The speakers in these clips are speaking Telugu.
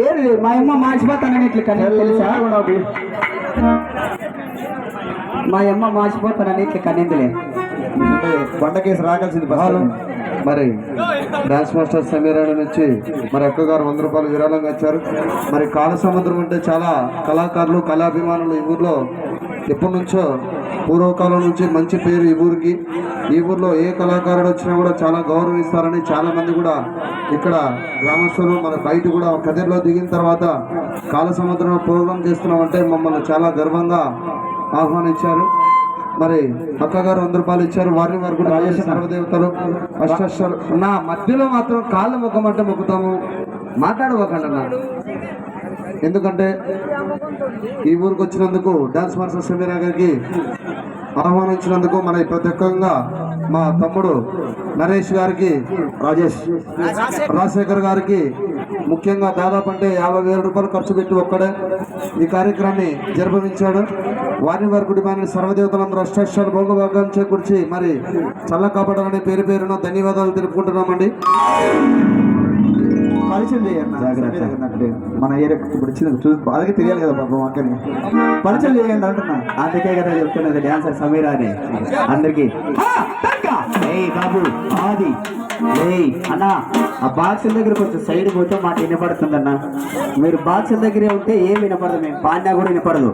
ఏది మా అమ్మ మార్చిపోతానని ఇట్లా కానీ తెలుసా మా అమ్మ మార్చిపోతానని ఇట్లా కనిందిలే కొండకేసి రాగాల్సింది బాలు. మరి డాన్స్ మాస్టర్ సమీరాణ నుంచి మరి అక్క గారు 100 రూపాయలు విరాళంగా ఇచ్చారు. మరి కాల సముద్రం అంటే చాలా కళాకారులు కళాభిమానులు ఈ ఊర్లో ఎప్పటి నుంచో పూర్వకాలం నుంచి మంచి పేరు ఈ ఊరికి. ఈ ఊర్లో ఏ కళాకారుడు వచ్చినా కూడా చాలా గౌరవిస్తారని చాలా మంది కూడా ఇక్కడ గ్రామస్తులు మన బయట కూడా కదిరిలో దిగిన తర్వాత కాల సముద్రం ప్రోగ్రాం చేస్తున్నామంటే మమ్మల్ని చాలా గర్వంగా ఆహ్వానించారు. మరి అక్కగారు 100 రూపాయలు ఇచ్చారు. వారిని వారు కూడా రాజేశ సర్వదేవతలు అష్టాక్షరాలు నా మధ్యలో మాత్రం కాళ్ళ మొక్కమంటే మొక్కుతాము, మాట్లాడబోకండి అన్న. ఎందుకంటే ఈ ఊరికి వచ్చినందుకు డాన్స్ మాస్టర్ సమీరా గారికి ఆహ్వానించినందుకు మన ప్రత్యేకంగా మా తమ్ముడు నరేష్ గారికి, రాజశేఖర్ గారికి ముఖ్యంగా దాదాపు అంటే 50,000 రూపాయలు ఖర్చు పెట్టి ఒక్కడే ఈ కార్యక్రమాన్ని జరిపించాడు. వారిని వారి కుటుంబాన్ని సర్వదేవతలందరూ అష్టాక్షరాలు భోగభాగం చేకూర్చి మరి చల్ల కాపాడాలని పేరు పేరున ధన్యవాదాలు తెలుపుకుంటున్నామండి. పరిచయం చేయండి మన ఏరియా ఇప్పుడు చూసి బాగా తెలియాలి కదా పాపం అక్కడిని పరిచయం చేయండి అంటున్నా. అందుకే కదా చెప్తున్నది డాన్సర్ సమీరా అని అందరికి. బాబు ఆది అన్న ఆ బాక్సుల దగ్గర కొంచెం సైడ్ పోతే మాట వినపడుతుందన్న. మీరు బాక్సుల దగ్గరే ఉంటే ఏం వినపడదు, మేము పాడినా కూడా వినపడదు.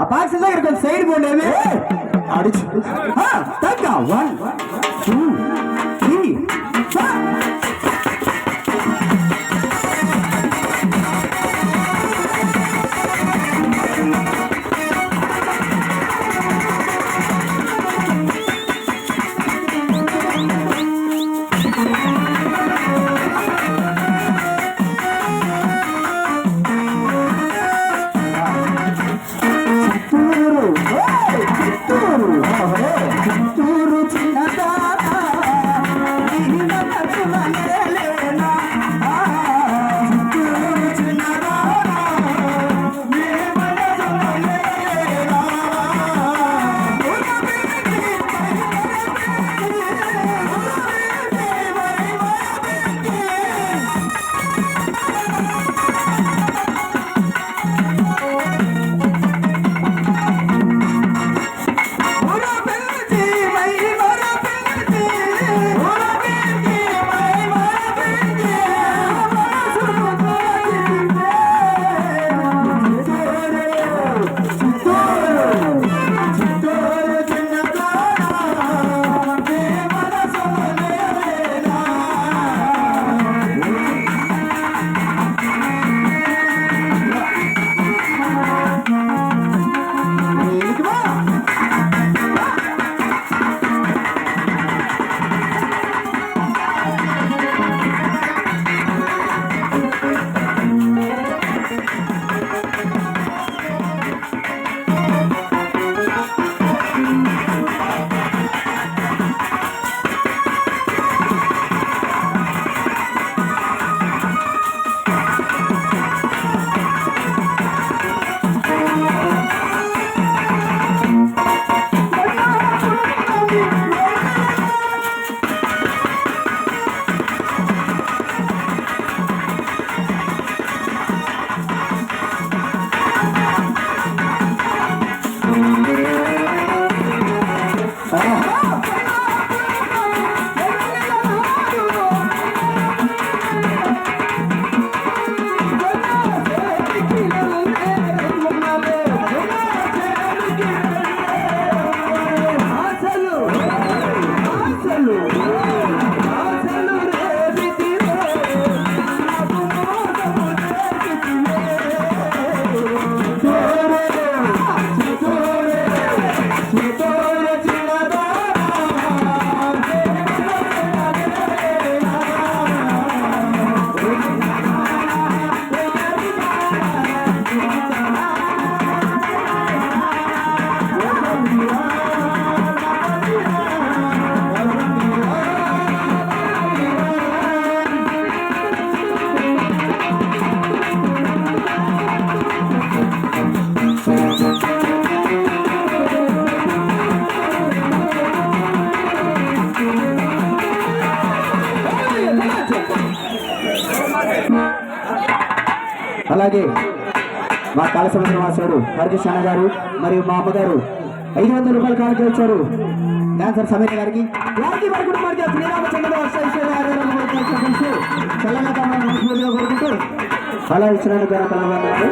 ఆ బాక్సుల దగ్గర కొంచెం సైడ్ పోండి. 1 2 3 చిత్తూరు చిన్నదానా అలాగే మా కాళసముద్ర వాసుడు హరికృష్ణ గారు మరియు మా అమ్మగారు 500 రూపాయలు కానుక ఇచ్చారు డాన్సర్ సమీర గారికి. వారికి వారి కుటుంబానికి శ్రీరామచంద్ర చల్లగా మనస్ఫూర్తిగా కోరుకుంటూ అలా ఇచ్చినందుకు కలవాలి.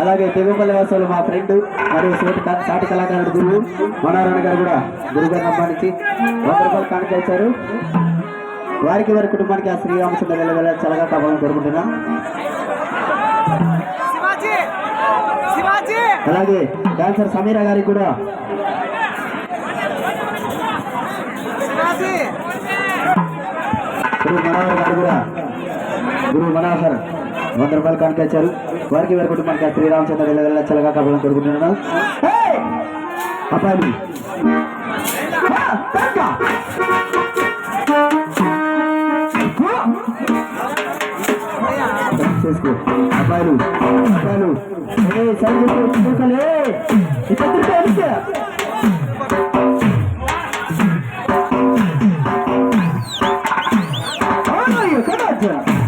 అలాగే తెగుపల్లి వాసులు మా ఫ్రెండ్ మరియు సాటి కళాకారుడు గురువు మనోహరణ గారు కూడా గురుగారు సంపాదించి 100 రూపాయలు కానుక ఇచ్చారు. వారికి వారి కుటుంబానికి ఆ శ్రీరామచంద్ర వెళ్ళ చల్లగా కావాలని కోరుకుంటున్నాం. అలాగే డాన్సర్ సమీరా గారికి కూడా గురువు మనోహర్ 100 రూపాయలు కానుక ఇచ్చారు. వారికి వారి కుటుంబానికి శ్రీరామచంద్ర వెళ్ళ చల్లగా కావాలని కోరుకుంటున్నాను. అబ్బాయిలు చేసుకో అబ్బాయిలు అబ్బాయిలు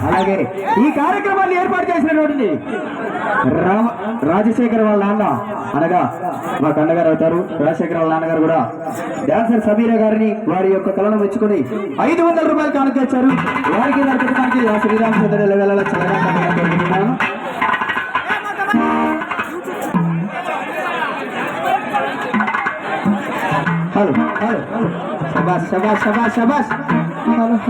అలాగే ఈ కార్యక్రమాన్ని ఏర్పాటు చేసినటువంటి రాజశేఖర్ వాళ్ళ నాన్న అనగా మా కన్నగారు అవుతారు. రాజశేఖర్ వాళ్ళ నాన్నగారు కూడా డాన్సర్ సమీర గారిని వారి యొక్క కళను మెచ్చుకుని 500 రూపాయలు కానుక ఇచ్చారు. వారికి వారి కుటుంబానికి శ్రీరామచంద్ర వెళ్ళాల చల్లగా కోరుకుంటున్నాను. హలో హలో శబాష్ శబాష్ శబాష్ శబాష్.